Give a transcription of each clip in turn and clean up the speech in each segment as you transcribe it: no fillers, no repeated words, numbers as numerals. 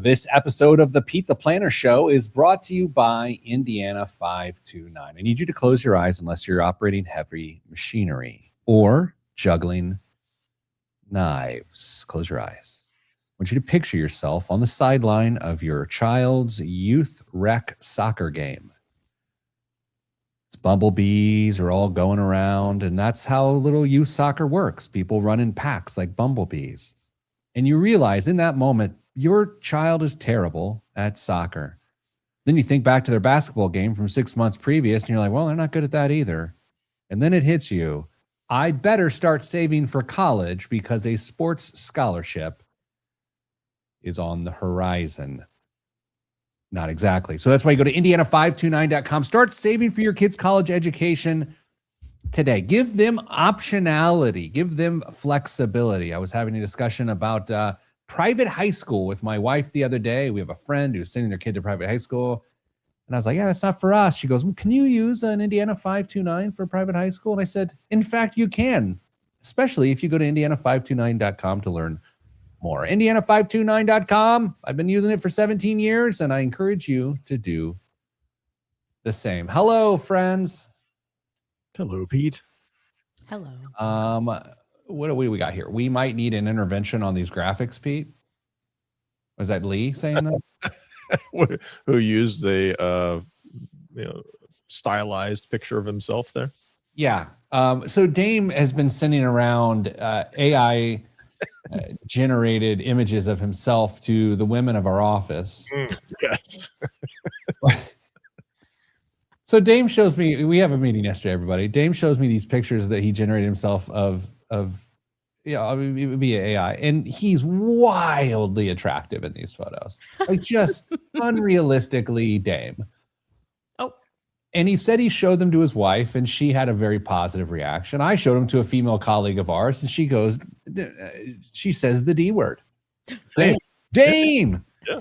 This episode of the Pete the Planner Show is brought to you by Indiana 529. I need you to close your eyes unless you're operating heavy machinery or juggling knives. Close your eyes. I want you to picture yourself on the sideline of your child's youth rec soccer game. It's bumblebees are all going around, and that's how little youth soccer works. People run in packs like bumblebees. And you realize in that moment, your child is terrible at soccer. Then you think back to their basketball game from 6 months previous, and you're like, well, they're not good at that either. And then it hits you. I better start saving for college because a sports scholarship is on the horizon. Not exactly. So that's why you go to Indiana529.com. Start saving for your kids' college education today. Give them optionality. Give them flexibility. I was having a discussion about private high school with my wife the other day. We have a friend who's sending their kid to private high school. And I was like, yeah, that's not for us. She goes, well, can you use an Indiana 529 for private high school? And I said, in fact, you can, especially if you go to Indiana529.com to learn more. Indiana529.com. I've been using it for 17 years, and I encourage you to do the same. Hello, friends. Hello, Pete. Hello. What do we got here? We might need an intervention on these graphics, Pete. Was that Lee saying that? Who used a stylized picture of himself there? Yeah. So Dame has been sending around AI generated images of himself to the women of our office. Yes. So Dame shows me, we have a meeting yesterday, everybody. Dame shows me these pictures that he generated himself of it would be AI, and he's wildly attractive in these photos, like just unrealistically Dame. Oh, and he said he showed them to his wife, and she had a very positive reaction. I showed them to a female colleague of ours, and she says the D word, Dame. Yeah.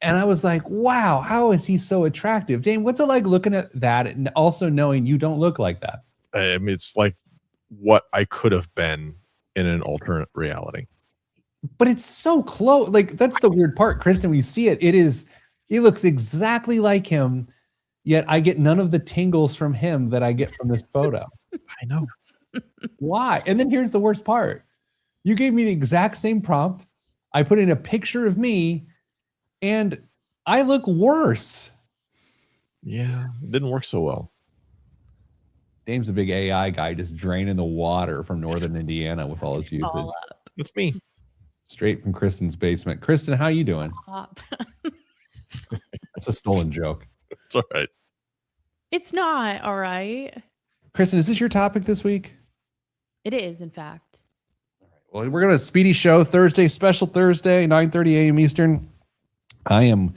And I was like, wow, how is he so attractive? Dame, what's it like looking at that and also knowing you don't look like that? I mean, it's like what I could have been in an alternate reality. But it's so close. Like, that's the weird part, Kristen. When you see it, he looks exactly like him, yet I get none of the tingles from him that I get from this photo. I know. Why? And then here's the worst part. You gave me the exact same prompt. I put in a picture of me, and I look worse. Yeah, it didn't work so well. Dame's a big AI guy, just draining the water from northern Indiana with all his usage. It's me. Straight from Kristen's basement. Kristen, how you doing? That's a stolen joke. It's all right. It's not all right. Kristen, is this your topic this week? It is, in fact. All right. Well, we're going to Speedy Show Thursday, special Thursday, 9:30 a.m. Eastern. I am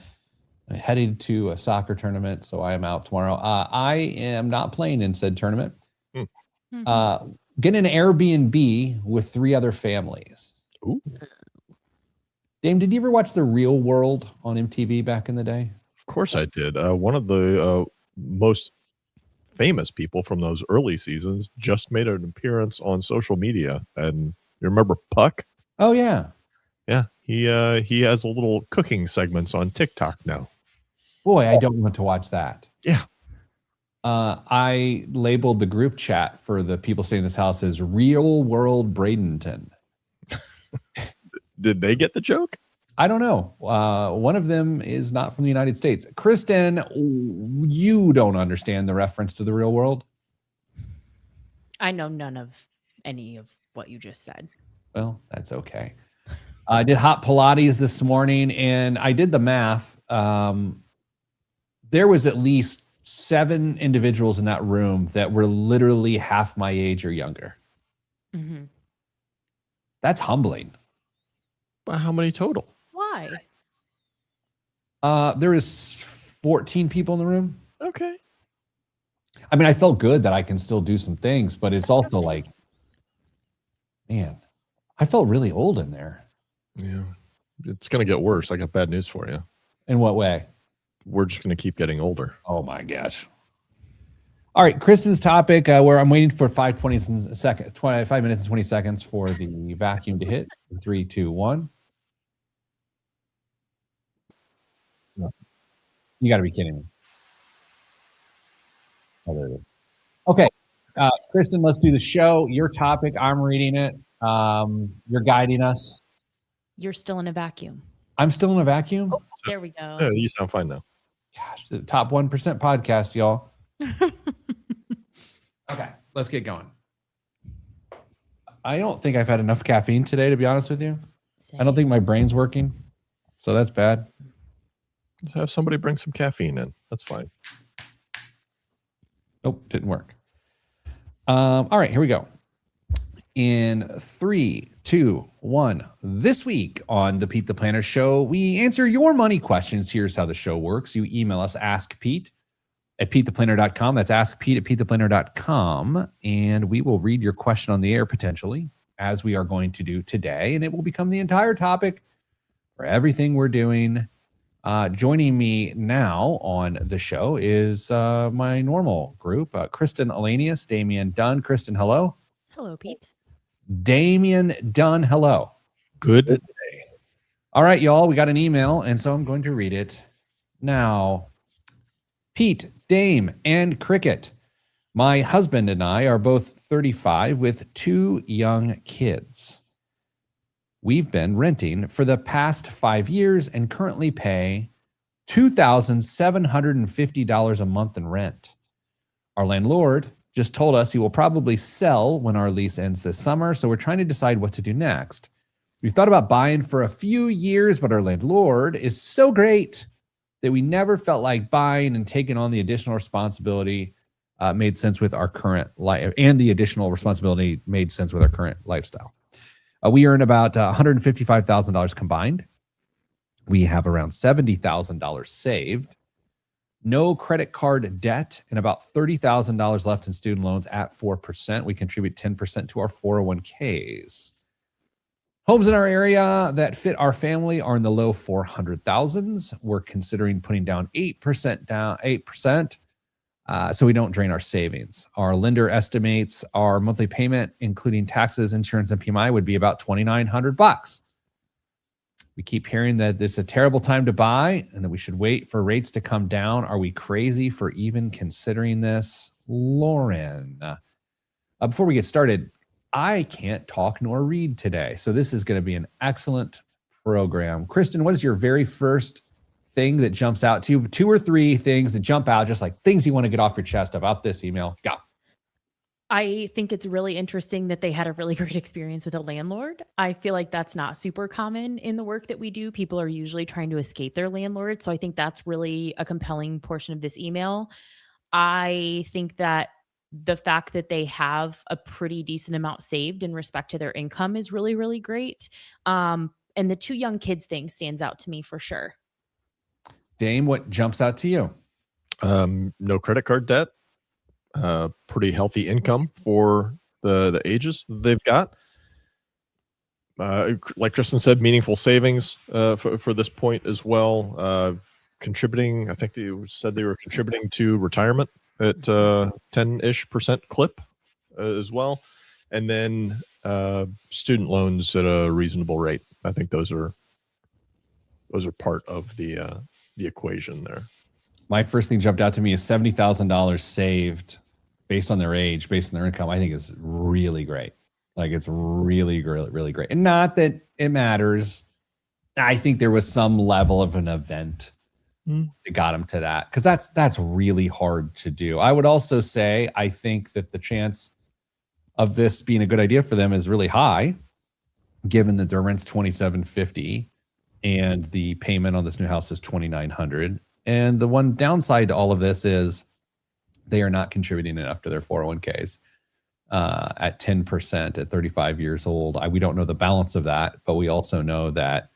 headed to a soccer tournament, so I am out tomorrow. I am not playing in said tournament. Getting an Airbnb with 3 other families. Ooh. Dame, did you ever watch The Real World on MTV back in the day? Of course I did. One of the most famous people from those early seasons just made an appearance on social media. And you remember Puck? Oh, yeah. Yeah. He has a little cooking segments on TikTok now. Boy, I don't want to watch that. Yeah. I labeled the group chat for the people staying in this house as Real World Bradenton. Did they get the joke? I don't know. One of them is not from the United States. Kristen, you don't understand the reference to the real world? I know none of any of what you just said. Well, that's okay. I did hot Pilates this morning, and I did the math. There was at least 7 individuals in that room that were literally half my age or younger. Mm-hmm. That's humbling. Well, how many total? Why? There was 14 people in the room. Okay. I mean, I felt good that I can still do some things, but it's also like, man, I felt really old in there. Yeah. It's going to get worse. I got bad news for you. In what way? We're just going to keep getting older. Oh my gosh. All right, Kristen's topic, where I'm waiting for 5 minutes and 20 seconds for the vacuum to hit. 3, 2, 1. You got to be kidding me. Oh, there it is. Okay. Kristen, let's do the show. Your topic. I'm reading it. You're guiding us. You're still in a vacuum. I'm still in a vacuum. Oh, there we go. Yeah, you sound fine now. Gosh, the top 1% podcast, y'all. Okay, let's get going. I don't think I've had enough caffeine today, to be honest with you. I don't think my brain's working. So that's bad. Just have somebody bring some caffeine in. That's fine. Nope, didn't work. All right, here we go. In 3, 2, 1. This week on the Pete the Planner Show, we answer your money questions. Here's how the show works. You email us, askpete@petetheplanner.com. That's askpete@petetheplanner.com. And we will read your question on the air potentially, as we are going to do today. And it will become the entire topic for everything we're doing. Joining me now on the show is my normal group, Kristen Alanius, Damian Dunn. Kristen, hello. Hello, Pete. Damian Dunn, hello. Good day. All right, y'all, we got an email, and so I'm going to read it now. Pete, Dame, and Cricket. My husband and I are both 35 with 2 young kids. We've been renting for the past 5 years and currently pay $2,750 a month in rent. Our landlord just told us he will probably sell when our lease ends this summer, so we're trying to decide what to do next. We've thought about buying for a few years, but our landlord is so great that we never felt like buying, and taking on the additional responsibility made sense with our current life, and the additional responsibility made sense with our current lifestyle. We earn about $155,000 combined. We have around $70,000 saved. No credit card debt, and about $30,000 left in student loans at 4%. We contribute 10% to our 401ks. Homes in our area that fit our family are in the low 400,000s. We're considering putting down 8%, so we don't drain our savings. Our lender estimates our monthly payment, including taxes, insurance, and PMI, would be about $2,900. We keep hearing that this is a terrible time to buy and that we should wait for rates to come down. Are we crazy for even considering this? Lauren. Before we get started, I can't talk nor read today, so this is going to be an excellent program. Kristen, what is your very first thing that jumps out to you? 2 or 3 things that jump out, just like things you want to get off your chest about this email. Go. I think it's really interesting that they had a really great experience with a landlord. I feel like that's not super common in the work that we do. People are usually trying to escape their landlord. So I think that's really a compelling portion of this email. I think that the fact that they have a pretty decent amount saved in respect to their income is really, really great. And the 2 young kids thing stands out to me for sure. Dame, what jumps out to you? No credit card debt. Pretty healthy income for the ages they've got. Like Kristen said, meaningful savings for this point as well. Contributing, I think they said they were contributing to retirement at 10-ish% clip as well. And then student loans at a reasonable rate. I think those are part of the equation there. My first thing jumped out to me is $70,000 saved based on their age, based on their income. I think is really great. Like, it's really, really, really great. And not that it matters. I think there was some level of an event that got them to that, because that's really hard to do. I would also say I think that the chance of this being a good idea for them is really high, given that their rent's $2,750 and the payment on this new house is $2,900. And the one downside to all of this is they are not contributing enough to their 401ks at 10% at 35 years old. We don't know the balance of that, but we also know that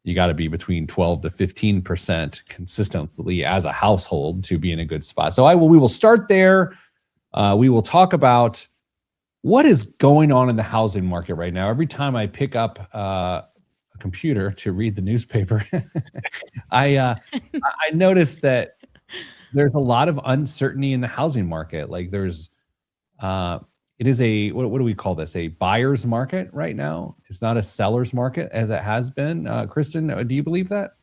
you got to be between 12 to 15% consistently as a household to be in a good spot. So we will start there. We will talk about what is going on in the housing market right now. Every time I pick up a computer to read the newspaper, I noticed that there's a lot of uncertainty in the housing market. Like, there's it is a what do we call this? A buyer's market right now. It's not a seller's market as it has been. Kristen, do you believe that?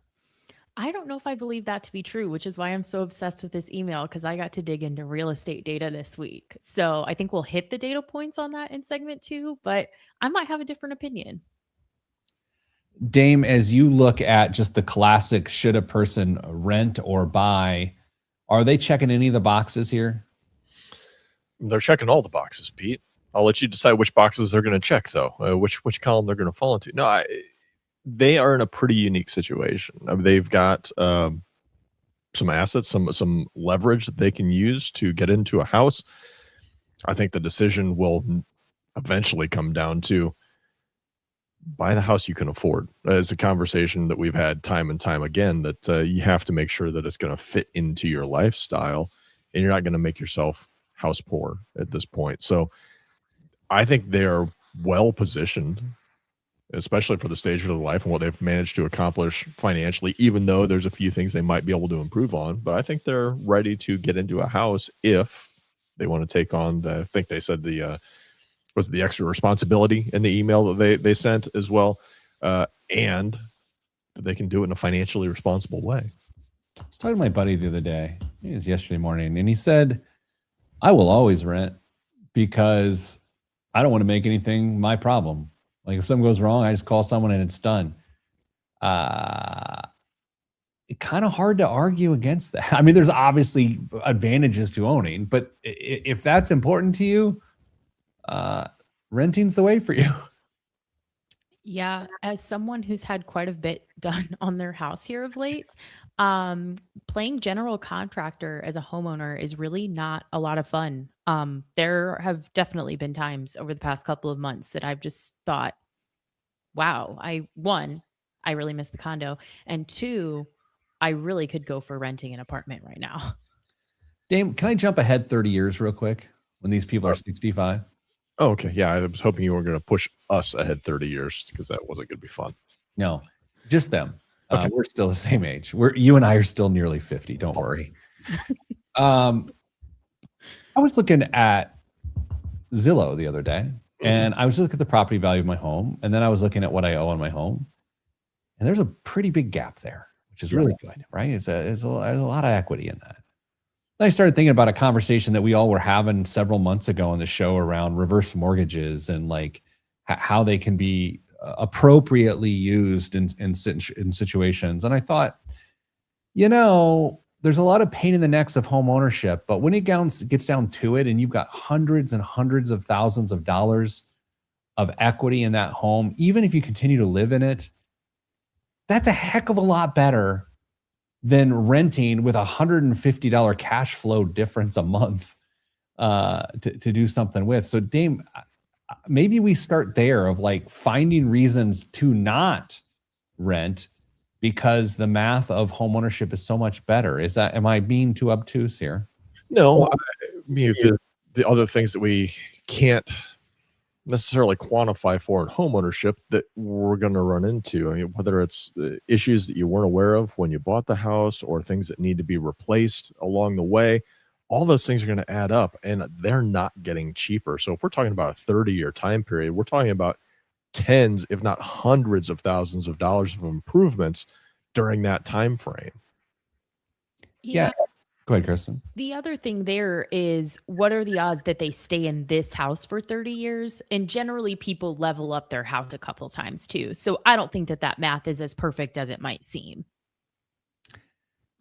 I don't know if I believe that to be true, which is why I'm so obsessed with this email because I got to dig into real estate data this week. So I think we'll hit the data points on that in segment 2, but I might have a different opinion. Dame, as you look at just the classic, should a person rent or buy, are they checking any of the boxes here? They're checking all the boxes, Pete. I'll let you decide which boxes they're going to check, though. Which column they're going to fall into. No, they are in a pretty unique situation. I mean, they've got some assets, some leverage that they can use to get into a house. I think the decision will eventually come down to buy the house you can afford. It's a conversation that we've had time and time again, that you have to make sure that it's going to fit into your lifestyle, and you're not going to make yourself house poor at this point. So I think they're well positioned, especially for the stage of their life and what they've managed to accomplish financially, even though there's a few things they might be able to improve on. But I think they're ready to get into a house if they want to take on I think they said was the extra responsibility in the email that they sent as well, and that they can do it in a financially responsible way. I was talking to my buddy the other day. It was yesterday morning, and he said, I will always rent because I don't want to make anything my problem. Like if something goes wrong, I just call someone and it's done. It's kind of hard to argue against that. I mean, there's obviously advantages to owning, but if that's important to you, renting's the way for you. Yeah, as someone who's had quite a bit done on their house here of late, playing general contractor as a homeowner is really not a lot of fun. There have definitely been times over the past couple of months that I've just thought, wow, I really miss the condo, and 2, I really could go for renting an apartment right now. Dame, can I jump ahead 30 years real quick when these people are 65? Oh, okay. Yeah, I was hoping you were going to push us ahead 30 years because that wasn't going to be fun. No, just them. Okay. We're still the same age. You and I are still nearly 50. Don't worry. I was looking at Zillow the other day, and I was looking at the property value of my home, and then I was looking at what I owe on my home, and there's a pretty big gap there, which is really good, right? There's a lot of equity in that. Then I started thinking about a conversation that we all were having several months ago on the show around reverse mortgages and like how they can be appropriately used in situations. And I thought, there's a lot of pain in the necks of home ownership, but when it gets down to it and you've got hundreds and hundreds of thousands of dollars of equity in that home, even if you continue to live in it, that's a heck of a lot better than renting with $150 cash flow difference a month to do something with. So Dame, maybe we start there of like finding reasons to not rent because the math of home ownership is so much better. Am I being too obtuse here? No, I mean, the other things that we can't necessarily quantify for in home ownership that we're going to run into. I mean, whether it's the issues that you weren't aware of when you bought the house or things that need to be replaced along the way, all those things are going to add up, and they're not getting cheaper. So if we're talking about a 30-year time period, we're talking about tens, if not hundreds of thousands of dollars of improvements during that time frame. Yeah. Go ahead, Kristen. The other thing there is, what are the odds that they stay in this house for 30 years? And generally, people level up their house a couple times too. So I don't think that math is as perfect as it might seem.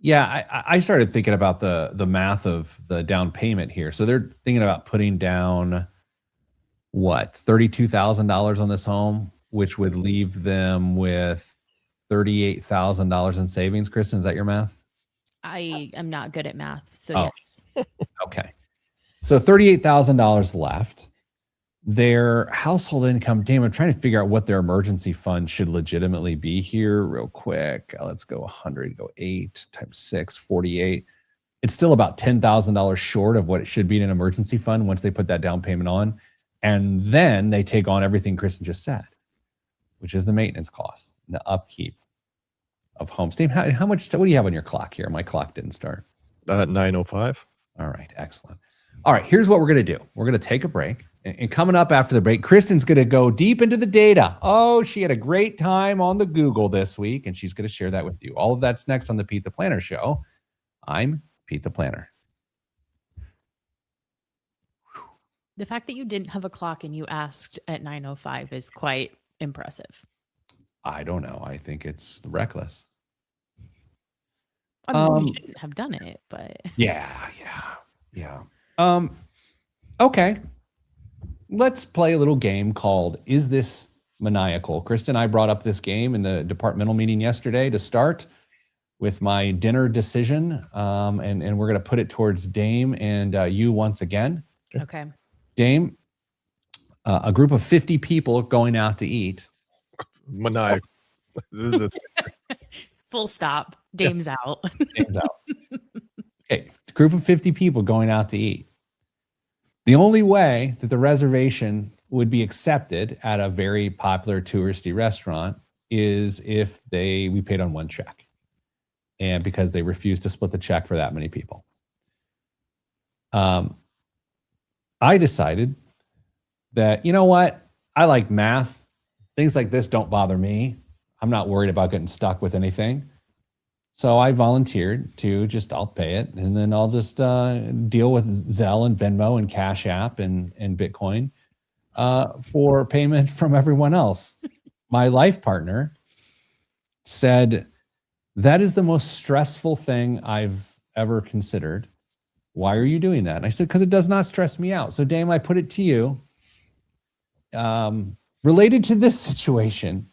Yeah, I started thinking about the math of the down payment here. So they're thinking about putting down, what, $32,000 on this home, which would leave them with $38,000 in savings. Kristen, is that your math? I am not good at math, so yes. Okay. So $38,000 left. Their household income, damn, I'm trying to figure out what their emergency fund should legitimately be here real quick. Let's go 100, go 8 times 6, 48. It's still about $10,000 short of what it should be in an emergency fund once they put that down payment on. And then they take on everything Kristen just said, which is the maintenance costs, and the upkeep of homes. Dave, how much, what do you have on your clock here? My clock didn't start. 9:05. All right, excellent. All right, here's what we're going to do. We're going to take a break. And coming up after the break, Kristen's going to go deep into the data. Oh, she had a great time on the Google this week, and she's going to share that with you. All of that's next on the Pete the Planner Show. I'm Pete the Planner. The fact that you didn't have a clock and you asked at 9:05 is quite impressive. I don't know. I think it's reckless. I mean, you shouldn't have done it, but Yeah. Okay. Let's play a little game called Is This Maniacal? Kristen and I brought up this game in the departmental meeting yesterday to start with my dinner decision. And we're going to put it towards Dame and you once again. okay. Dame, a group of 50 people going out to eat. Maniacal. Full stop. Dame's out. Dame's out. Okay, group of 50 people going out to eat. The only way that the reservation would be accepted at a very popular touristy restaurant is if we paid on one check. And because they refused to split the check for that many people. I decided that, you know what? I like math. Things like this don't bother me. I'm not worried about getting stuck with anything. So I volunteered to I'll pay it. And then I'll just deal with Zelle and Venmo and Cash App and Bitcoin for payment from everyone else. My life partner said, that is the most stressful thing I've ever considered. Why are you doing that? And I said, because it does not stress me out. So Dame, I put it to you. Related to this situation,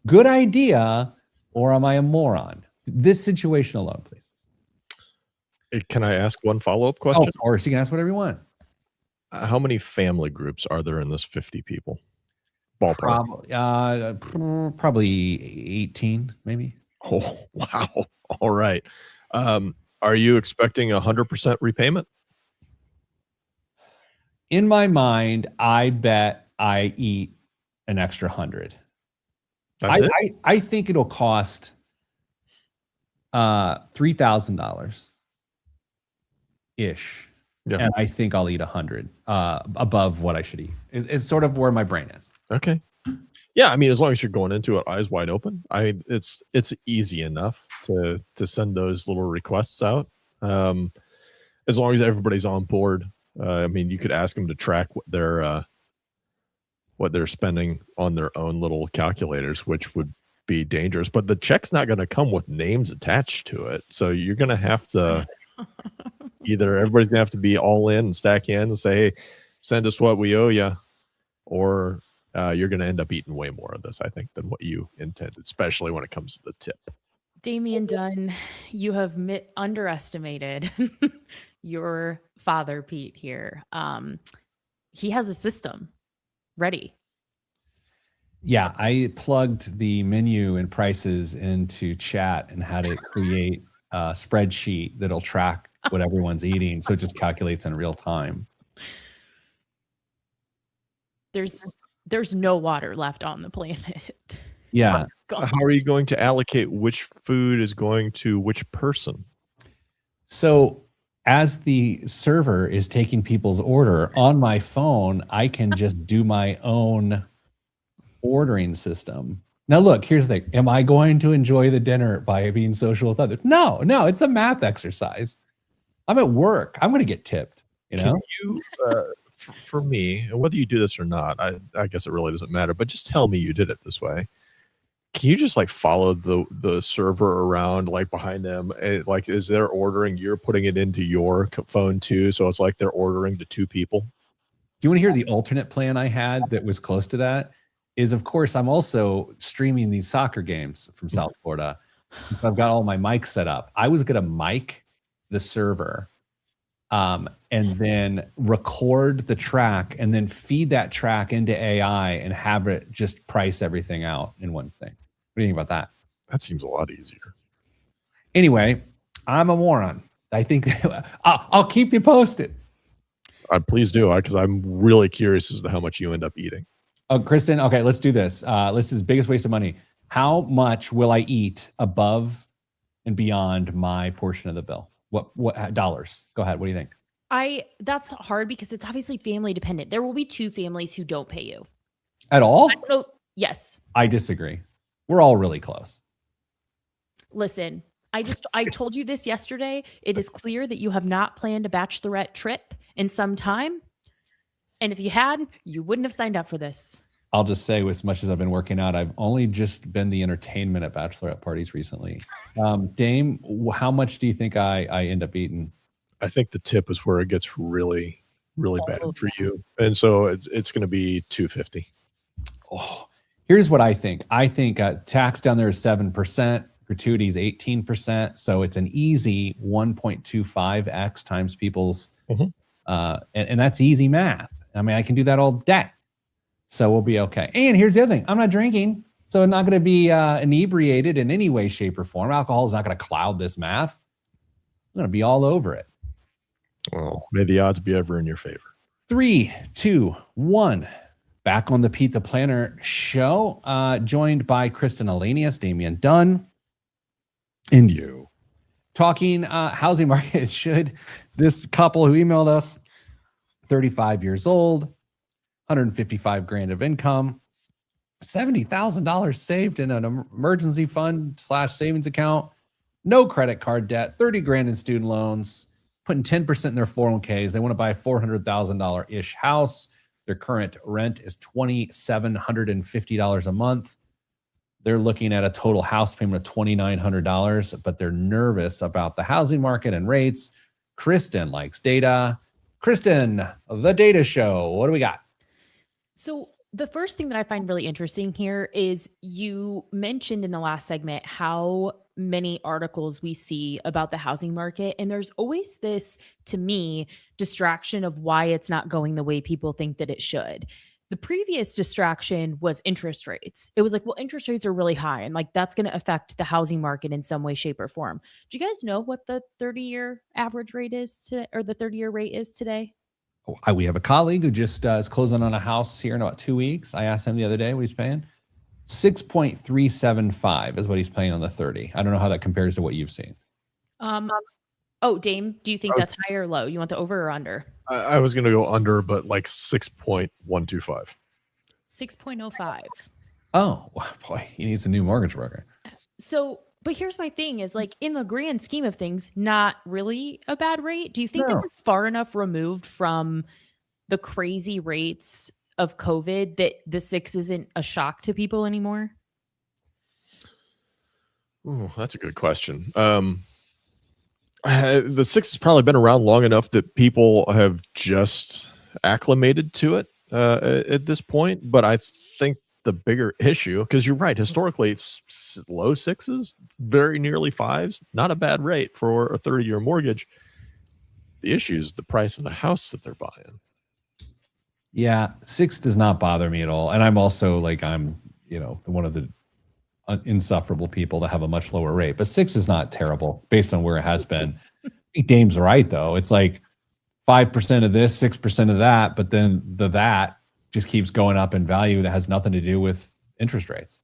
good idea, or am I a moron? This situation alone, please. Can I ask one follow-up question? Of course, you can ask whatever you want. How many family groups are there in this 50 people? Ballpark. Probably 18, maybe. Oh, wow. All right. Are you expecting 100% repayment? In my mind, I bet I eat an extra 100. I think it'll cost $3,000 ish. Yeah. And I think I'll eat 100 above what I should eat. It's sort of where my brain is. Okay. Yeah, I mean, as long as you're going into it eyes wide open, it's easy enough to send those little requests out. As long as everybody's on board. I mean, you could ask them to track what they're spending on their own little calculators, which would be dangerous. But the check's not going to come with names attached to it, so you're going to have to either everybody's going to have to be all in and stack hands and say, "Hey, send us what we owe you," or you're going to end up eating way more of this, I think, than what you intended, especially when it comes to the tip. Damian Dunn, you have underestimated your father, Pete, here. He has a system ready. Yeah, I plugged the menu and prices into chat and had it create a spreadsheet that'll track what everyone's eating. So it just calculates in real time. There's no water left on the planet. Yeah. How are you going to allocate which food is going to which person? So as the server is taking people's order on my phone, I can just do my own ordering system. Now, look, here's the thing. Am I going to enjoy the dinner by being social with others? No, it's a math exercise. I'm at work. I'm going to get tipped. You know? Can you, for me, whether you do this or not, I guess it really doesn't matter, but just tell me you did it this way. Can you just like follow the server around like behind them? Like, is they're ordering, you're putting it into your phone too? So it's like they're ordering to two people. Do you want to hear the alternate plan I had that was close to that? Is, of course, I'm also streaming these soccer games from South Florida. So I've got all my mics set up. I was going to mic the server and then record the track and then feed that track into AI and have it just price everything out in one thing. What do you think about that? That seems a lot easier. Anyway, I'm a moron. I think I'll keep you posted. Please do, because I'm really curious as to how much you end up eating. Oh, Kristen, okay, let's do this. This is biggest waste of money. How much will I eat above and beyond my portion of the bill? What dollars? Go ahead. What do you think? That's hard because it's obviously family dependent. There will be 2 families who don't pay you. At all? I don't know. Yes. I disagree. We're all really close. Listen, I told you this yesterday. It is clear that you have not planned a bachelorette trip in some time. And if you had, you wouldn't have signed up for this. I'll just say, as much as I've been working out, I've only just been the entertainment at bachelorette parties recently. Dame, how much do you think I end up eating? I think the tip is where it gets really, really bad for yeah. you. And so it's going to be $250. Oh, here's what I think. I think tax down there is 7%, gratuity is 18%. So it's an easy 1.25x times people's, and that's easy math. I mean, I can do that all day. So we'll be okay. And here's the other thing. I'm not drinking, so I'm not going to be inebriated in any way, shape, or form. Alcohol is not going to cloud this math. I'm going to be all over it. Well, may the odds be ever in your favor. 3, 2, 1. Back on the Pete the Planner show, joined by Kristen Alanius, Damian Dunn, and you. Talking housing market. Should this couple who emailed us, 35 years old, 155 grand of income, $70,000 saved in an emergency fund / savings account, no credit card debt, 30 grand in student loans, putting 10% in their 401ks. They want to buy a $400,000 ish house. Their current rent is $2,750 a month. They're looking at a total house payment of $2,900, but they're nervous about the housing market and rates. Kristen likes data. Kristen, the data show. What do we got? So the first thing that I find really interesting here is you mentioned in the last segment how many articles we see about the housing market. And there's always this, to me, distraction of why it's not going the way people think that it should. The previous distraction was interest rates. It was like, well, interest rates are really high and like that's going to affect the housing market in some way, shape, or form. Do you guys know what the 30-year average rate is today, or the 30-year rate is today? We have a colleague who just is closing on a house here in about 2 weeks. I asked him the other day what he's paying. 6.375 is what he's paying on the 30. I don't know how that compares to what you've seen. Dame, do you think that's high or low? You want the over or under? I was going to go under, but like 6.125. 6.05. Oh, boy, he needs a new mortgage broker. So, but here's my thing is like in the grand scheme of things, not really a bad rate. Do you think that we're far enough removed from the crazy rates of COVID that the 6 isn't a shock to people anymore? Oh, that's a good question. The 6 has probably been around long enough that people have just acclimated to it at this point. But I think the bigger issue, because you're right, historically, low 6s, very nearly 5s, not a bad rate for a 30-year mortgage. The issue is the price of the house that they're buying. Yeah, 6 does not bother me at all. And I'm also like, I'm, one of the insufferable people that have a much lower rate. But 6 is not terrible based on where it has been. I think Dame's right, though. It's like 5% of this, 6% of that, but then that just keeps going up in value that has nothing to do with interest rates.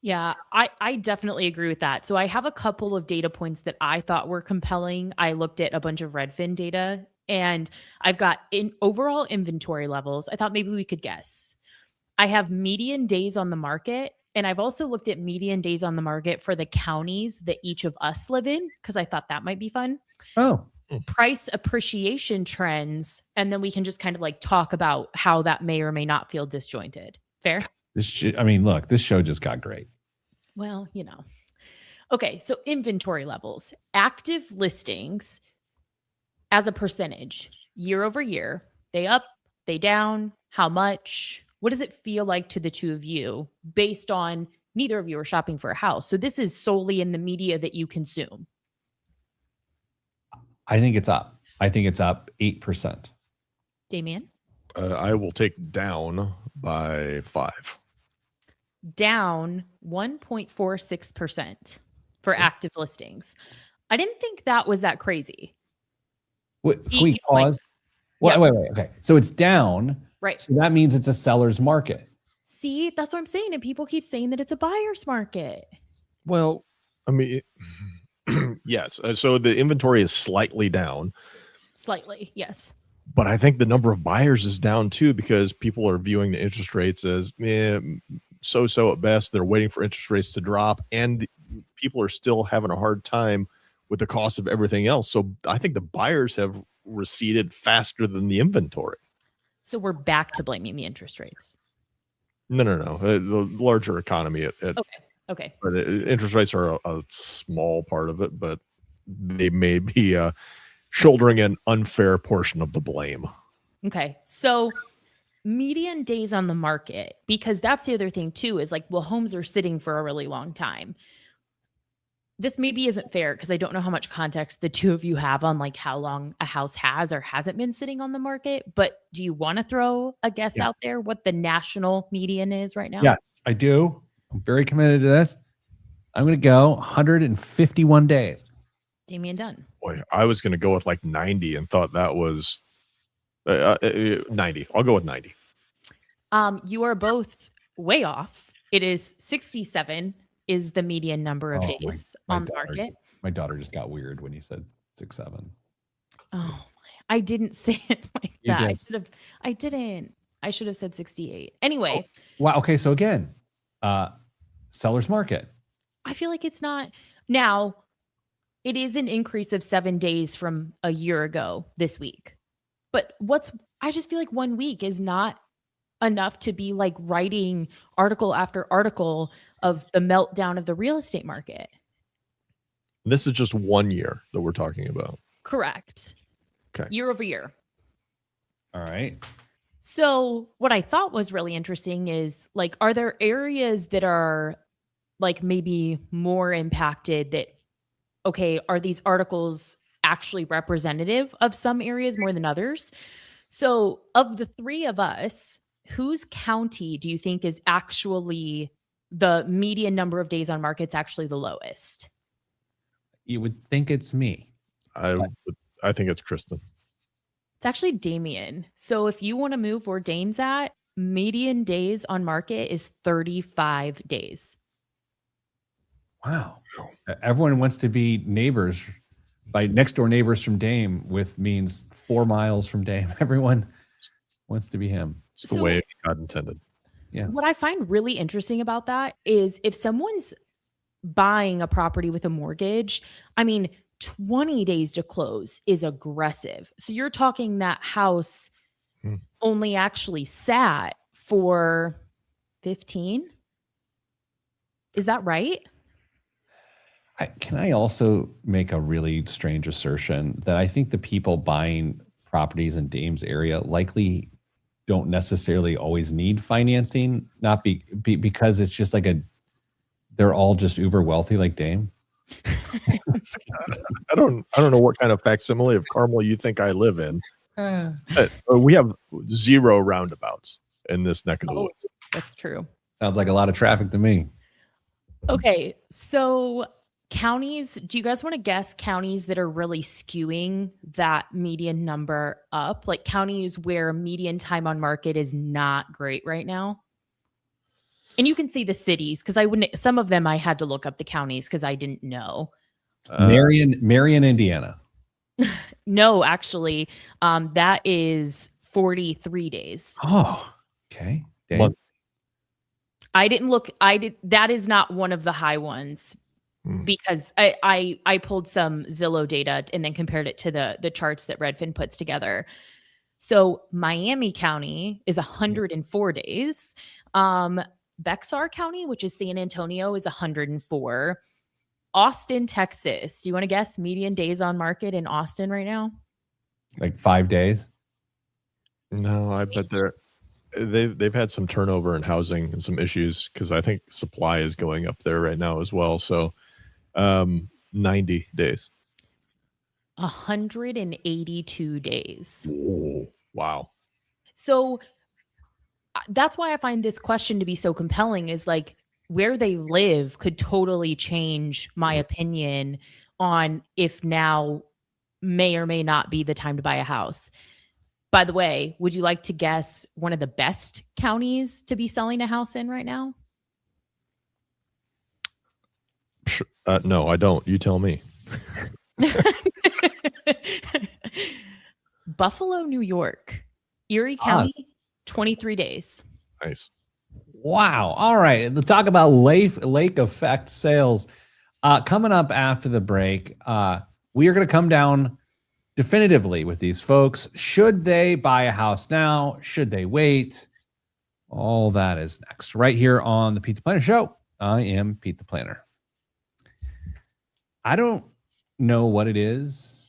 Yeah, I definitely agree with that. So I have a couple of data points that I thought were compelling. I looked at a bunch of Redfin data and I've got in overall inventory levels. I thought maybe we could guess. I have median days on the market, and I've also looked at median days on the market for the counties that each of us live in because I thought that might be fun. Oh. Price appreciation trends, and then we can just kind of like talk about how that may or may not feel disjointed. Fair? Look, this show just got great. Well, Okay, so inventory levels. Active listings as a percentage, year over year, they up, they down, how much? What does it feel like to the two of you based on neither of you are shopping for a house? So this is solely in the media that you consume. I think it's up. I think it's up 8%. Damian? I will take down by 5. Down 1.46% for active listings. I didn't think that was that crazy. Can we pause? Wait. Okay. So it's down. Right. So that means it's a seller's market. See, that's what I'm saying. And people keep saying that it's a buyer's market. Well, I mean... Yes. So the inventory is slightly down. Slightly, yes. But I think the number of buyers is down too, because people are viewing the interest rates as so at best. They're waiting for interest rates to drop, and people are still having a hard time with the cost of everything else. So I think the buyers have receded faster than the inventory. So we're back to blaming the interest rates. No. The larger economy. Okay. But interest rates are a small part of it, but they may be shouldering an unfair portion of the blame. Okay. So median days on the market, because that's the other thing too, is like, well, homes are sitting for a really long time. This maybe isn't fair because I don't know how much context the two of you have on like how long a house has or hasn't been sitting on the market. But do you want to throw a guess out there what the national median is right now? Yes, I do. I'm very committed to this. I'm going to go 151 days. Damian Dunn. Boy, I was going to go with like 90 and thought that was 90. I'll go with 90. You are both way off. It is 67 is the median number of days on the market. My daughter just got weird when you said 6-7. Oh, I didn't say it like You that. did. I didn't. I should have said 68. Anyway. Wow. Okay. So again, seller's market. I feel like it's not. Now, it is an increase of 7 days from a year ago this week. But I just feel like 1 week is not enough to be like writing article after article of the meltdown of the real estate market. This is just 1 year that we're talking about. Correct. Okay. Year over year. All right. So what I thought was really interesting is like, are there areas that are like maybe more impacted that, okay, are these articles actually representative of some areas more than others? So of the three of us, whose county do you think is actually the median number of days on market's actually the lowest? You would think it's me. I think it's Kristen. It's actually Damien. So if you want to move where Dame's at, median days on market is 35 days. Wow. Everyone wants to be neighbors, by next door neighbors from Dame, with means 4 miles from Dame. Everyone wants to be him. It's the way God intended. Yeah. What I find really interesting about that is if someone's buying a property with a mortgage, I mean, 20 days to close is aggressive. So you're talking that house only actually sat for 15? Is that right? Can I also make a really strange assertion that I think the people buying properties in Dame's area likely don't necessarily always need financing, not because it's just like they're all just uber wealthy like Dame? I don't know what kind of facsimile of Carmel you think I live in. We have 0 roundabouts in this neck of the woods. That's true. Sounds like a lot of traffic to me. Okay, so counties, do you guys want to guess counties that are really skewing that median number up? Like counties where median time on market is not great right now? And you can see the cities, because some of them I had to look up the counties because I didn't know. Marion, Indiana. No, actually, that is 43 days. Oh, okay. Dame. I didn't look. That is not one of the high ones because I pulled some Zillow data and then compared it to the charts that Redfin puts together. So Miami County is 104 days. Bexar County, which is San Antonio, is 104. Austin, Texas. Do you want to guess median days on market in Austin right now? Like 5 days? No, I bet they've had some turnover in housing and some issues because I think supply is going up there right now as well. So 90 days. 182 days. Oh, wow. So that's why I find this question to be so compelling, is like where they live could totally change my opinion on if now may or may not be the time to buy a house. By the way, would you like to guess one of the best counties to be selling a house in right now? No, I don't. You tell me. Buffalo, New York, Erie County, 23 days. Nice. Wow. All right. Let's talk about lake effect sales. Coming up after the break, we are going to come down definitively with these folks. Should they buy a house now? Should they wait? All that is next, right here on the Pete the Planner Show. I am Pete the Planner. I don't know what it is.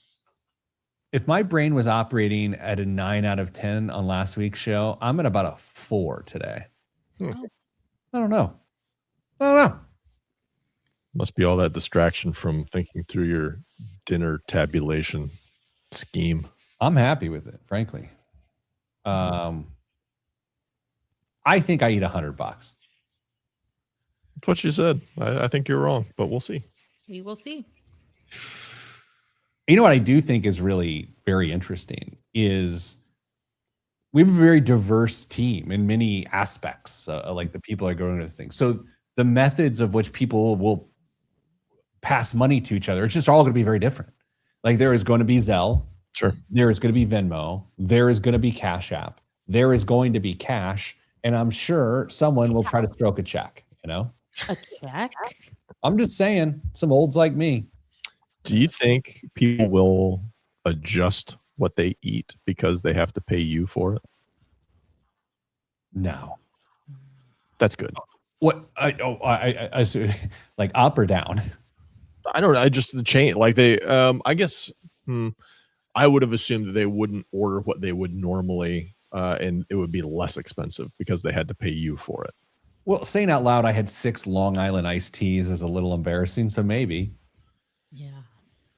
If my brain was operating at a 9 out of 10 on last week's show, I'm at about a 4 today. Hmm. I don't know. Must be all that distraction from thinking through your dinner tabulation scheme. I'm happy with it, frankly. I think I eat $100. That's what you said. I think you're wrong, but we'll see. We will see. You know what I do think is really very interesting is we have a very diverse team in many aspects, like the people are going to this thing. So the methods of which people will pass money to each other, it's just all going to be very different. Like there is going to be Zelle. Sure. There is going to be Venmo. There is going to be Cash App. There is going to be cash. And I'm sure someone will try to stroke a check, you know? A check? I'm just saying, some olds like me. Do you think people will adjust what they eat because they have to pay you for it? No. That's good. What? I like up or down? I don't know. I just the chain like they. I guess I would have assumed that they wouldn't order what they would normally, and it would be less expensive because they had to pay you for it. Well, saying out loud, I had 6 Long Island iced teas is a little embarrassing. So maybe. Yeah.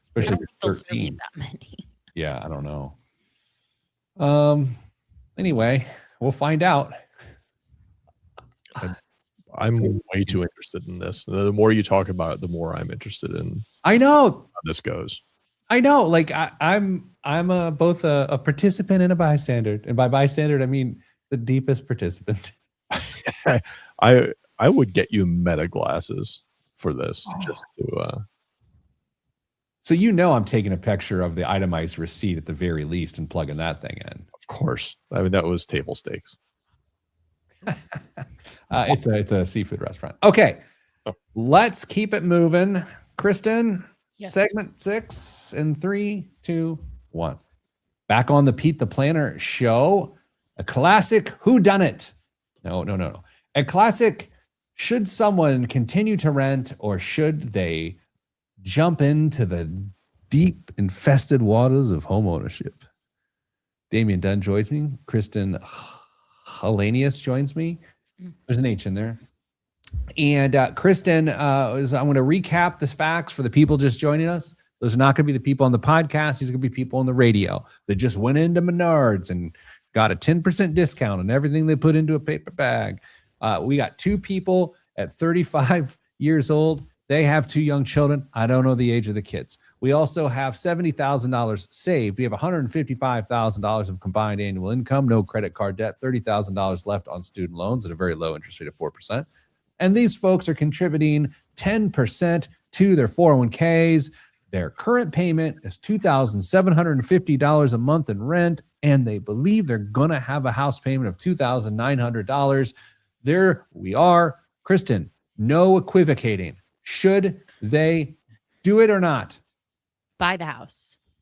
Especially if you're 13. That many. Yeah, I don't know. Anyway, we'll find out. I'm way too interested in this. The more you talk about it, the more I'm interested in. I know how this goes. I know. Like I'm both a participant and a bystander, and by bystander I mean the deepest participant. I would get you meta glasses for this just to. So you know I'm taking a picture of the itemized receipt at the very least and plugging that thing in. Of course, I mean that was table stakes. It's a seafood restaurant. Okay, let's keep it moving. Kristen, yes. Segment 6 in 3, 2, 1. Back on the Pete the Planner Show, a classic whodunit. No. A classic, should someone continue to rent or should they jump into the deep infested waters of home ownership? Damian Dunn joins me. Kristen Hellenius joins me. There's an H in there. And Kristen, I'm going to recap the facts for the people just joining us. Those are not going to be the people on the podcast. These are going to be people on the radio that just went into Menards and got a 10% discount on everything they put into a paper bag. We got 2 people at 35 years old. They have 2 young children. I don't know the age of the kids. We also have $70,000 saved. We have $155,000 of combined annual income, no credit card debt, $30,000 left on student loans at a very low interest rate of 4%. And these folks are contributing 10% to their 401ks. Their current payment is $2,750 a month in rent, and they believe they're going to have a house payment of $2,900. There we are. Kristen, no equivocating. Should they do it or not? Buy the house.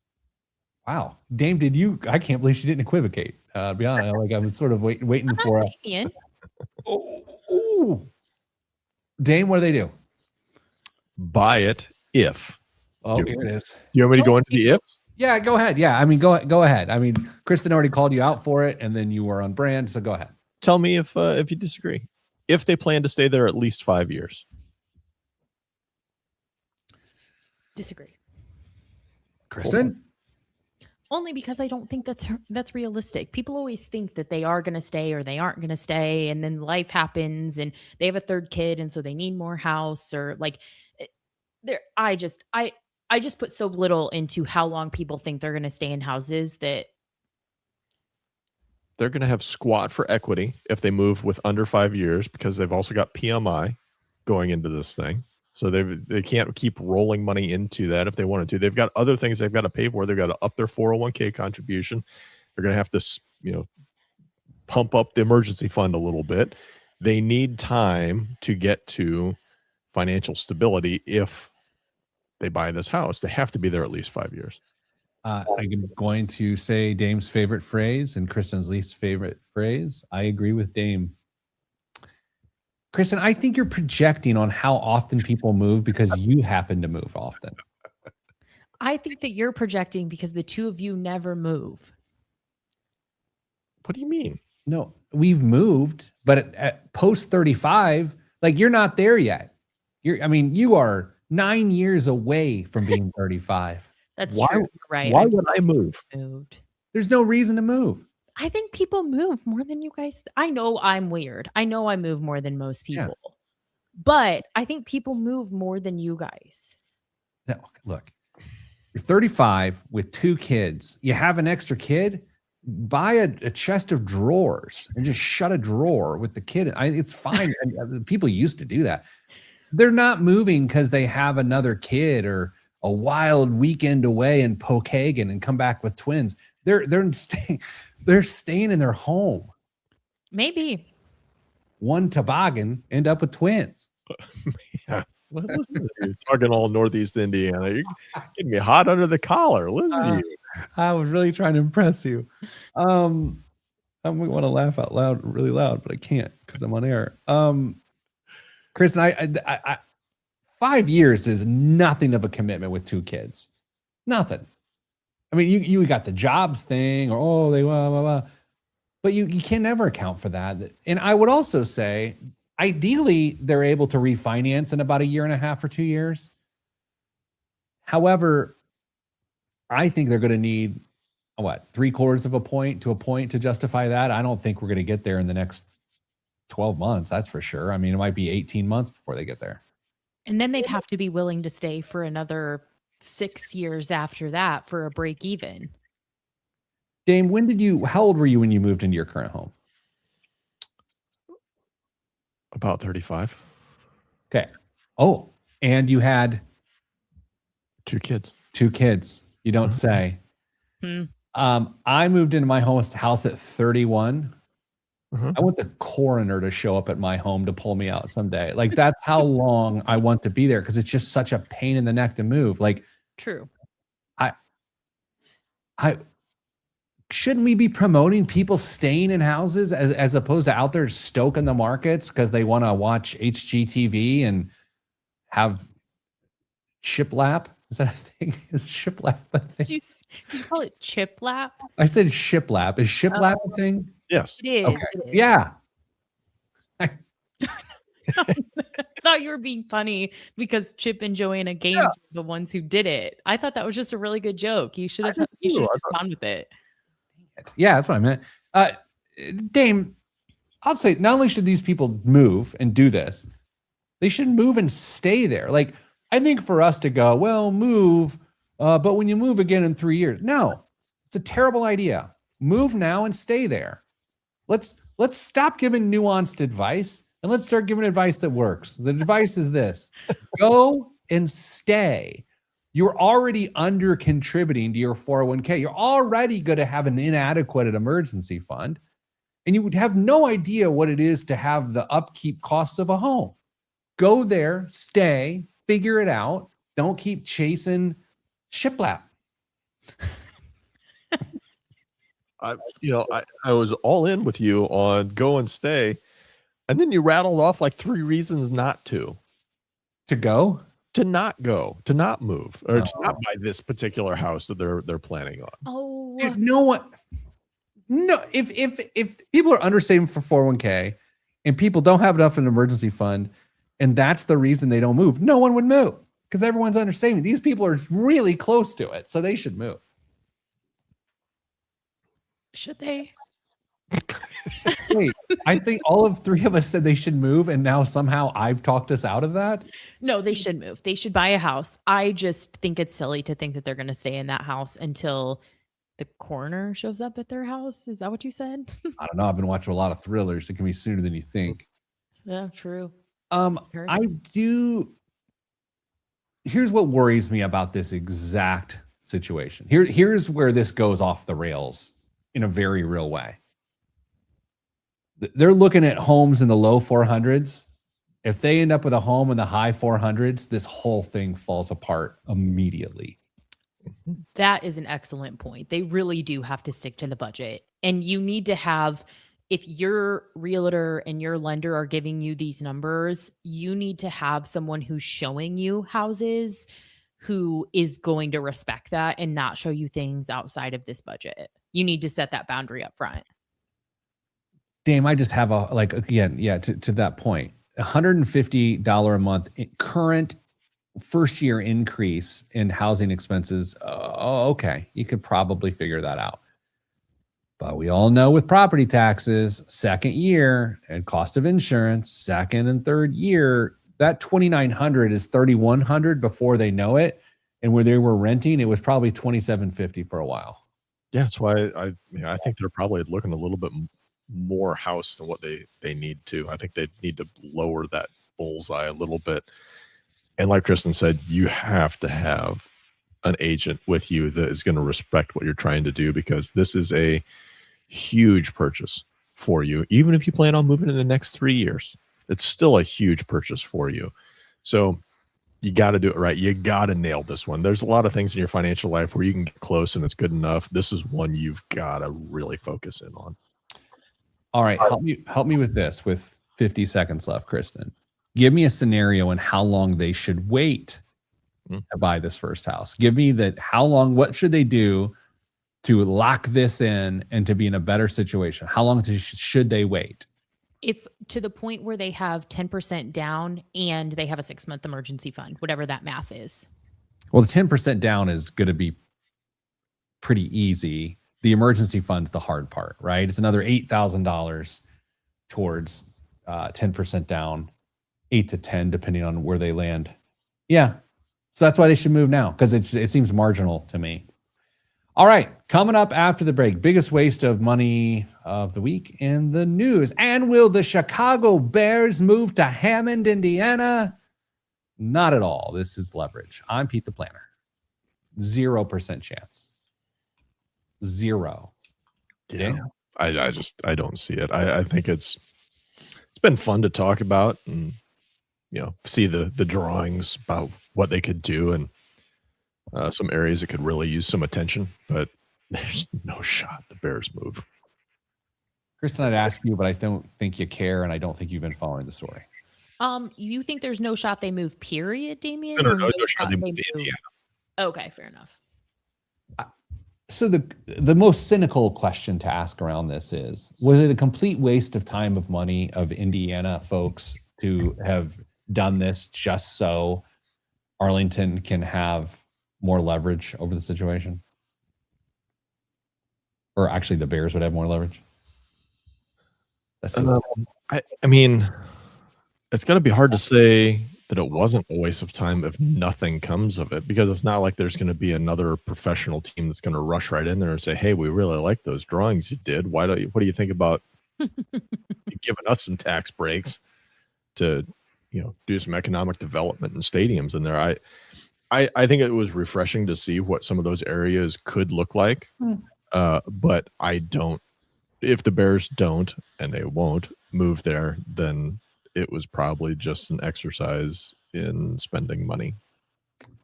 Wow. Dame, I can't believe she didn't equivocate. To be honest, like I was sort of waiting for Damian. Dame, what do they do? Buy it if. Oh, here it is. You want me to go into the ifs? Yeah, go ahead. Yeah, I mean, go ahead. I mean, Kristen already called you out for it, and then you were on brand, so go ahead. Tell me if you disagree. If they plan to stay there at least 5 years. Disagree. Kristen? Only because I don't think that's realistic. People always think that they are going to stay or they aren't going to stay, and then life happens and they have a 3rd kid and so they need more house, or like there. I just put so little into how long people think they're going to stay in houses that they're going to have squat for equity if they move with under 5 years, because they've also got PMI going into this thing. So they can't keep rolling money into that if they wanted to. They've got other things they've got to pay for. They've got to up their 401k contribution. They're going to have to, pump up the emergency fund a little bit. They need time to get to financial stability. If they buy this house, they have to be there at least 5 years. I'm going to say Dame's favorite phrase and Kristen's least favorite phrase. I agree with Dame. Kristen, I think you're projecting on how often people move because you happen to move often. I think that you're projecting because the two of you never move. What do you mean? No, we've moved, but at post 35, like you're not there yet. You are 9 years away from being 35. That's true. Right. Why would I move? Moved. There's no reason to move. I think people move more than you guys. I know I'm weird. I know I move more than most people, but I think people move more than you guys. No, look, you're 35 with 2 kids. You have an extra kid, buy a chest of drawers and just shut a drawer with the kid. It's fine. And people used to do that. They're not moving because they have another kid or a wild weekend away in Pokagon and come back with twins. They're staying in their home. Maybe one toboggan, end up with twins. Yeah. You're talking all Northeast Indiana. You're getting me hot under the collar. Listen to you. I was really trying to impress you. I want to laugh out loud, really loud, but I can't because I'm on air. Kristen, I 5 years is nothing of a commitment with 2 kids. Nothing. I mean, you got the jobs thing, or they blah, blah, blah. But you can never account for that. And I would also say, ideally, they're able to refinance in about 1.5 years or 2 years. However, I think they're going to need, 3/4 of a point to justify that. I don't think we're going to get there in the next 12 months. That's for sure. I mean, it might be 18 months before they get there. And then they'd have to be willing to stay for another 6 years after that for a break even. Dame, how old were you when you moved into your current home? About 35. Okay. Oh, and you had 2 kids. 2 kids. You don't say. I moved into my house at 31. I want the coroner to show up at my home to pull me out someday. Like, that's how long I want to be there, because it's just such a pain in the neck to move. Like, true. I shouldn't we be promoting people staying in houses as opposed to out there stoking the markets because they want to watch HGTV and have shiplap? Is that a thing? Is shiplap a thing? Did you call it chiplap? I said shiplap. Is shiplap a thing? Yes. It is. Okay. It is. Yeah. I thought you were being funny because Chip and Joanna Gaines were the ones who did it. I thought that was just a really good joke. You should have just gone with it. Yeah, that's what I meant. Dame, I'll say not only should these people move and do this, they should move and stay there. Like, I think for us to go, well, move, but when you move again in 3 years, no, it's a terrible idea. Move now and stay there. Let's stop giving nuanced advice and let's start giving advice that works. The advice is this: go and stay. You're already under contributing to your 401k. You're already going to have an inadequate emergency fund, and you would have no idea what it is to have the upkeep costs of a home. Go there, stay, figure it out. Don't keep chasing shiplap. I was all in with you on go and stay, and then you rattled off like 3 reasons not to go. To not go, to not move, or to not buy this particular house that they're planning on. Oh, dude, no. If people are undersaving for 401k and people don't have enough in an emergency fund, and that's the reason they don't move, no one would move because everyone's undersaving. These people are really close to it, so they should move. should they? Wait, I think all of 3 of us said they should move, and now somehow I've talked us out of that. No, they should move. They should buy a house. I just think it's silly to think that they're going to stay in that house until the coroner shows up at their house. Is that what you said? I don't know. I've been watching a lot of thrillers. It can be sooner than you think. Yeah, true. I do here's what worries me about this exact situation. Here's where this goes off the rails in a very real way. They're looking at homes in the low 400s. If they end up with a home in the high 400s, this whole thing falls apart immediately. That is an excellent point. They really do have to stick to the budget. And you need to have, if your realtor and your lender are giving you these numbers, you need to have someone who's showing you houses who is going to respect that and not show you things outside of this budget. You need to set that boundary up front. Dame, I just have to that point, $150 a month current first year increase in housing expenses. Okay, you could probably figure that out. But we all know with property taxes, second year and cost of insurance, second and third year, that $2,900 is $3,100 before they know it. And where they were renting, it was probably $2,750 for a while. Yeah, that's why I think they're probably looking a little bit more house than what they need to. I think they need to lower that bullseye a little bit. And like Kristen said, you have to have an agent with you that is going to respect what you're trying to do, because this is a huge purchase for you. Even if you plan on moving in the next 3 years, it's still a huge purchase for you. So you got to do it right. You got to nail this one. There's a lot of things in your financial life where you can get close and it's good enough. This is one you've got to really focus in on. All right, help me with this with 50 seconds left, Kristen. Give me a scenario and how long they should wait to buy this first house. Give me that. How long? What should they do to lock this in and to be in a better situation? How long should they wait? If to the point where they have 10% down and they have a 6-month emergency fund, whatever that math is. Well, the 10% down is going to be pretty easy. The emergency fund's the hard part, right? It's another $8,000 towards 10% down, 8 to 10, depending on where they land. Yeah. So that's why they should move now, because it seems marginal to me. All right. Coming up after the break, biggest waste of money of the week in the news. And will the Chicago Bears move to Hammond, Indiana? Not at all. This is Leverage. I'm Pete the Planner. 0% chance. 0. Yeah. I don't see it. I think it's been fun to talk about and, see the drawings about what they could do and some areas that could really use some attention, but there's no shot the Bears move. Kristen, I'd ask you, but I don't think you care, and I don't think you've been following the story. You think there's no shot they move, period, Damien? No shot they move to Indiana. Okay, fair enough. So the most cynical question to ask around this is, was it a complete waste of time of money of Indiana folks to have done this just so Arlington can have more leverage over the situation? Or actually the Bears would have more leverage? I mean, it's going to be hard to say that it wasn't a waste of time if nothing comes of it, because it's not like there's going to be another professional team that's going to rush right in there and say, hey, we really like those drawings you did. What do you think about giving us some tax breaks to, do some economic development and stadiums in there? I think it was refreshing to see what some of those areas could look like. But if the Bears don't, and they won't move there, then it was probably just an exercise in spending money.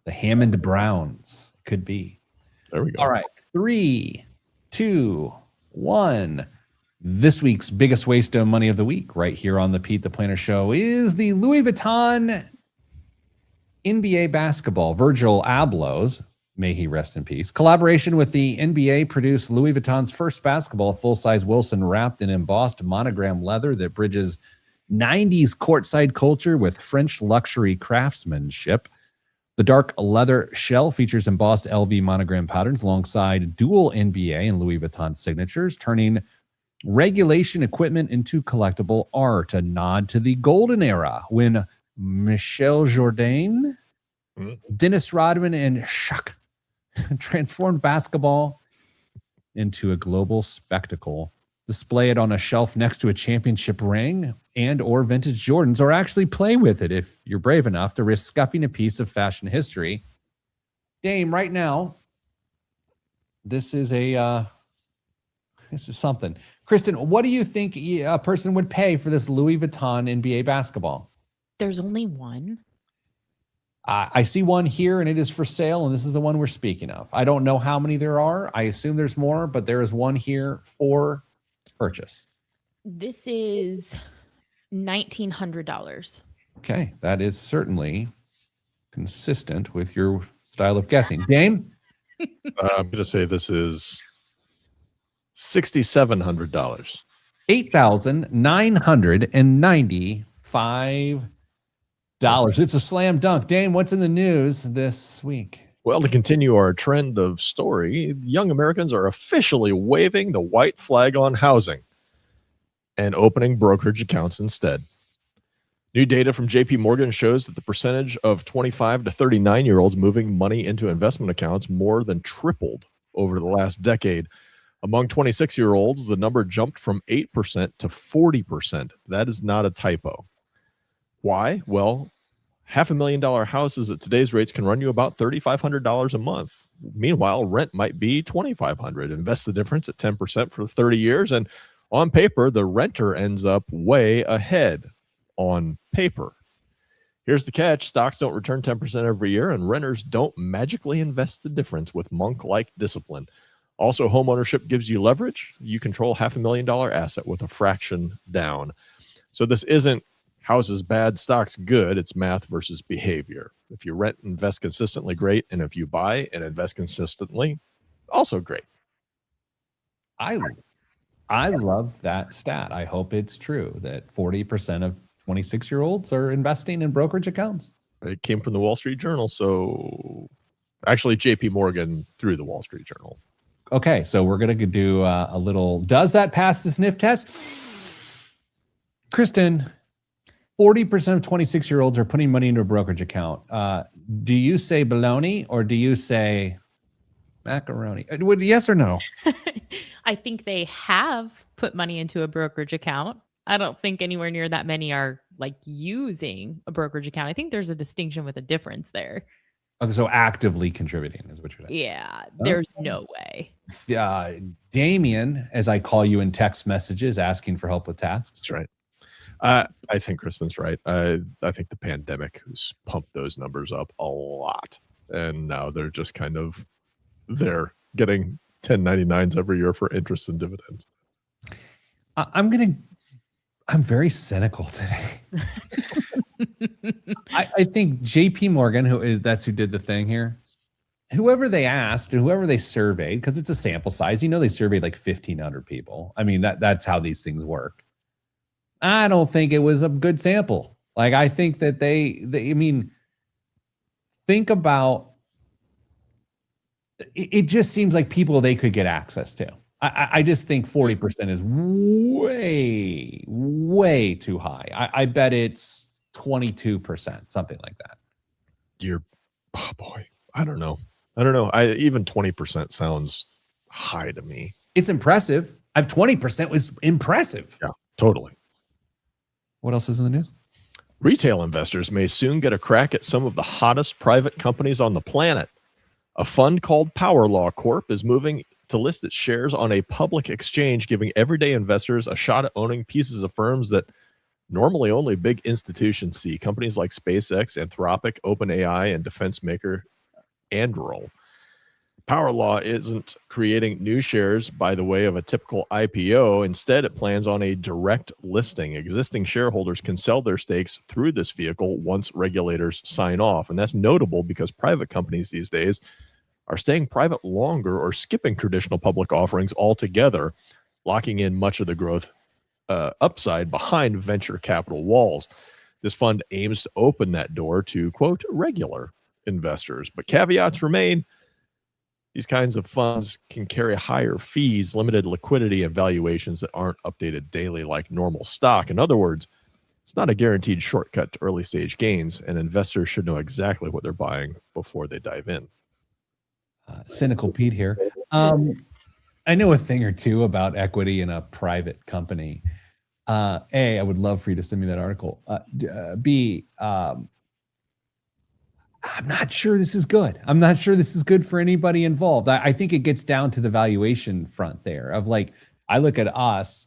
The Hammond Browns could be. There we go. All right. 3, 2, 1. This week's biggest waste of money of the week, right here on the Pete the Planner Show, is the Louis Vuitton NBA basketball. Virgil Abloh's, may he rest in peace, collaboration with the NBA produced Louis Vuitton's first basketball, full-size Wilson, wrapped in embossed monogram leather that bridges 90s courtside culture with French luxury craftsmanship. The dark leather shell features embossed LV monogram patterns alongside dual NBA and Louis Vuitton signatures, turning regulation equipment into collectible art, a nod to the golden era when Michel Jourdain, Dennis Rodman, and Shaq transformed basketball into a global spectacle. display it on a shelf next to a championship ring and or vintage Jordans, or actually play with it if you're brave enough to risk scuffing a piece of fashion history. Dame, right now, this is something. Kristen, what do you think a person would pay for this Louis Vuitton NBA basketball? There's only one. I see one here, and it is for sale, and this is the one we're speaking of. I don't know how many there are. I assume there's more, but there is one here for purchase. This is $1,900. Okay, that is certainly consistent with your style of guessing. Dame? I'm going to say this is $6,700. $8,995. It's a slam dunk. Dane, what's in the news this week? Well, to continue our trend of story, young Americans are officially waving the white flag on housing and opening brokerage accounts instead. New data from JP Morgan shows that the percentage of 25 to 39-year-olds moving money into investment accounts more than tripled over the last decade. Among 26-year-olds, the number jumped from 8% to 40%. That is not a typo. Why? Well, $500,000 houses at today's rates can run you about $3,500 a month. Meanwhile, rent might be $2,500. Invest the difference at 10% for 30 years, and on paper, the renter ends up way ahead. On paper. Here's the catch. Stocks don't return 10% every year, and renters don't magically invest the difference with monk-like discipline. Also, homeownership gives you leverage. You control $500,000 asset with a fraction down. So this isn't houses bad, stocks good. It's math versus behavior. If you rent and invest consistently, great. And if you buy and invest consistently, also great. I love that stat. I hope it's true that 40% of 26-year-olds are investing in brokerage accounts. It came from the Wall Street Journal. So actually, JP Morgan through the Wall Street Journal. Okay, so we're going to do a little, does that pass the sniff test? Kristen, 40% of 26-year-olds are putting money into a brokerage account. Do you say baloney or do you say macaroni? Yes or no? I think they have put money into a brokerage account. I don't think anywhere near that many are like using a brokerage account. I think there's a distinction with a difference there. Okay, so actively contributing is what you're saying. Yeah, there's no way. Damien, as I call you in text messages, asking for help with tasks. That's right. I think Kristen's right. I think the pandemic has pumped those numbers up a lot. And now they're just kind of, they're getting 1099s every year for interest and dividends. I'm very cynical today. I think JP Morgan, that's who did the thing here. Whoever they asked and whoever they surveyed, because it's a sample size, they surveyed like 1,500 people. I mean, that's how these things work. I don't think it was a good sample. Like, I think that think about it just seems like people they could get access to. I just think 40% is way, way too high. I bet it's 22%, something like that. Oh boy, I don't know. Even 20% sounds high to me. It's impressive. 20% was impressive. Yeah, totally. What else is in the news? Retail investors may soon get a crack at some of the hottest private companies on the planet. A fund called Power Law Corp is moving to list its shares on a public exchange, giving everyday investors a shot at owning pieces of firms that normally only big institutions see. Companies like SpaceX, Anthropic, OpenAI, and defense maker Anduril. Power Law isn't creating new shares by the way of a typical IPO. Instead, it plans on a direct listing. Existing shareholders can sell their stakes through this vehicle once regulators sign off. And that's notable because private companies these days are staying private longer or skipping traditional public offerings altogether, locking in much of the growth upside behind venture capital walls. This fund aims to open that door to, quote, regular investors. But caveats remain. These kinds of funds can carry higher fees, limited liquidity, and valuations that aren't updated daily like normal stock. In other words, it's not a guaranteed shortcut to early stage gains, and investors should know exactly what they're buying before they dive in. Cynical Pete here. I know a thing or two about equity in a private company. A, I would love for you to send me that article. B, I'm not sure this is good. I'm not sure this is good for anybody involved. I think it gets down to the valuation front there of like, I look at us,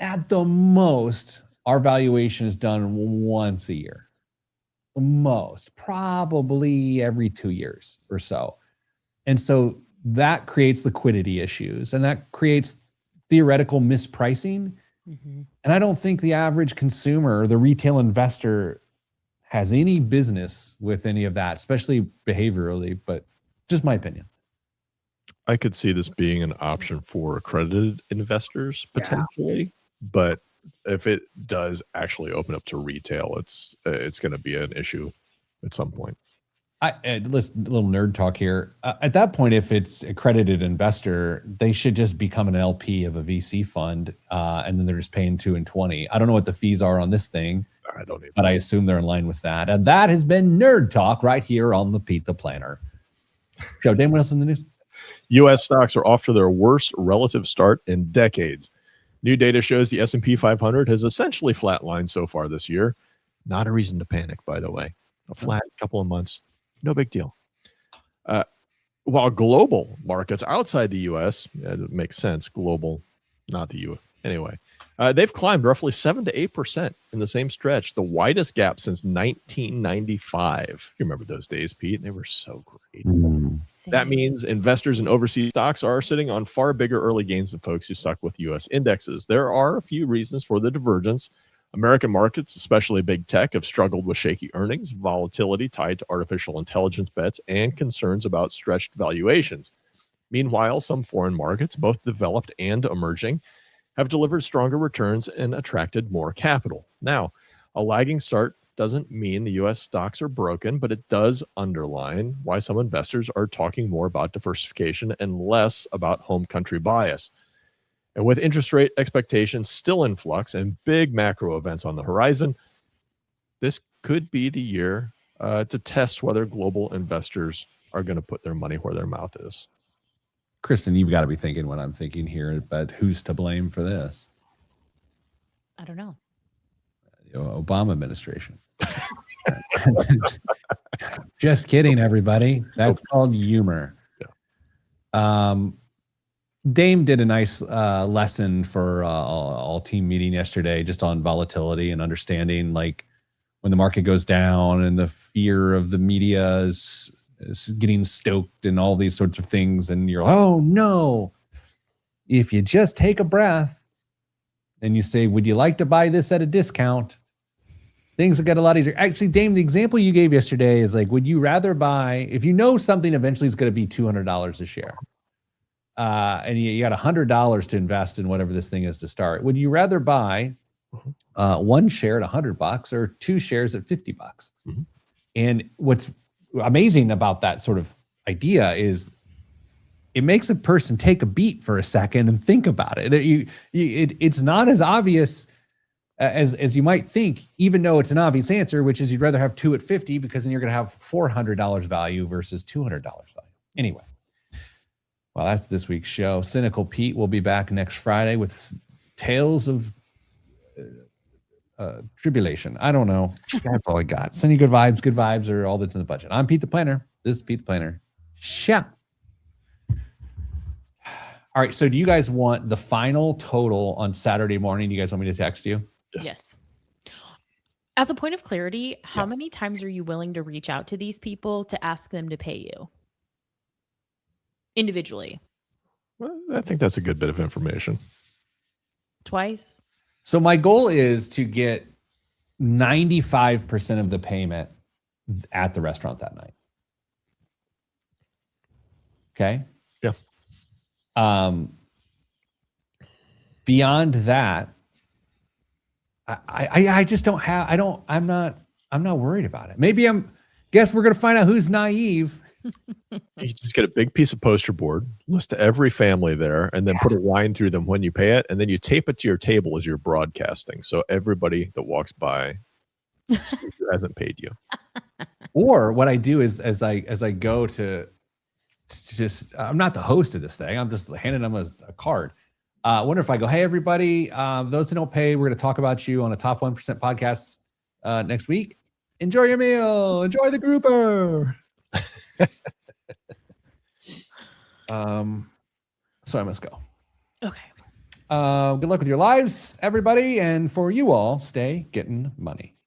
at the most, our valuation is done once a year. The most, probably every 2 years or so. And so that creates liquidity issues and that creates theoretical mispricing. Mm-hmm. And I don't think the average consumer, the retail investor, has any business with any of that, especially behaviorally, but just my opinion. I could see this being an option for accredited investors potentially, but if it does actually open up to retail, it's going to be an issue at some point. Listen, a little nerd talk here. At that point, if it's accredited investor, they should just become an LP of a VC fund, and then they're just paying 2 and 20. I don't know what the fees are on this thing. I don't even. But I assume they're in line with that. And that has been Nerd Talk right here on the Pete the Planner show. Dan, what else in the news? U.S. stocks are off to their worst relative start in decades. New data shows the S&P 500 has essentially flatlined so far this year. Not a reason to panic, by the way. A flat couple of months. No big deal. While global markets outside the U.S., it makes sense, global, not the U.S. Anyway, they've climbed roughly 7 to 8% in the same stretch, the widest gap since 1995. You remember those days, Pete? They were so great. That means investors in overseas stocks are sitting on far bigger early gains than folks who stuck with U.S. indexes. There are a few reasons for the divergence. American markets, especially big tech, have struggled with shaky earnings, volatility tied to artificial intelligence bets, and concerns about stretched valuations. Meanwhile, some foreign markets, both developed and emerging, have delivered stronger returns and attracted more capital. Now, a lagging start doesn't mean the U.S. stocks are broken, but it does underline why some investors are talking more about diversification and less about home country bias. And with interest rate expectations still in flux and big macro events on the horizon, this could be the year to test whether global investors are going to put their money where their mouth is. Kristen, you've got to be thinking what I'm thinking here, but who's to blame for this? I don't know. The Obama administration. Just kidding, everybody. That's called humor. Yeah. Dame did a nice lesson for all team meeting yesterday, just on volatility and understanding, like when the market goes down and the fear of the media is getting stoked and all these sorts of things. And you're, oh no, if you just take a breath and you say, would you like to buy this at a discount? Things will get a lot easier. Actually, Dame, the example you gave yesterday is like, would you rather buy, if you know something eventually is going to be $200 a share, and you got $100 to invest in whatever this thing is to start, would you rather buy one share at $100 or 2 shares at $50? Mm-hmm. And what's amazing about that sort of idea is it makes a person take a beat for a second and think about it. It's not as obvious as you might think, even though it's an obvious answer, which is you'd rather have 2 at 50 because then you're going to have $400 value versus $200 value. Anyway, well, that's this week's show. Cynical Pete will be back next Friday with tales of tribulation. I don't know. That's all I got. Send you good vibes. Good vibes are all that's in the budget. I'm Pete the Planner. This is Pete the Planner. Shout. All right. So do you guys want the final total on Saturday morning? Do you guys want me to text you? Yes. As a point of clarity, how many times are you willing to reach out to these people to ask them to pay you individually? Well, I think that's a good bit of information. Twice? So my goal is to get 95% of the payment at the restaurant that night. Okay. Yeah. Beyond that, I just don't have, I'm not worried about it. Maybe guess we're going to find out who's naive. You just get a big piece of poster board, list every family there, and then put a line through them when you pay it, and then you tape it to your table as you're broadcasting. So everybody that walks by hasn't paid you. Or what I do is as I go to just I'm not the host of this thing. I'm just handing them a card. I wonder if I go, hey, everybody, those who don't pay, we're going to talk about you on a Top 1% podcast next week. Enjoy your meal. Enjoy the grouper. So I must go. Okay. Good luck with your lives, everybody. And for you all, stay getting money.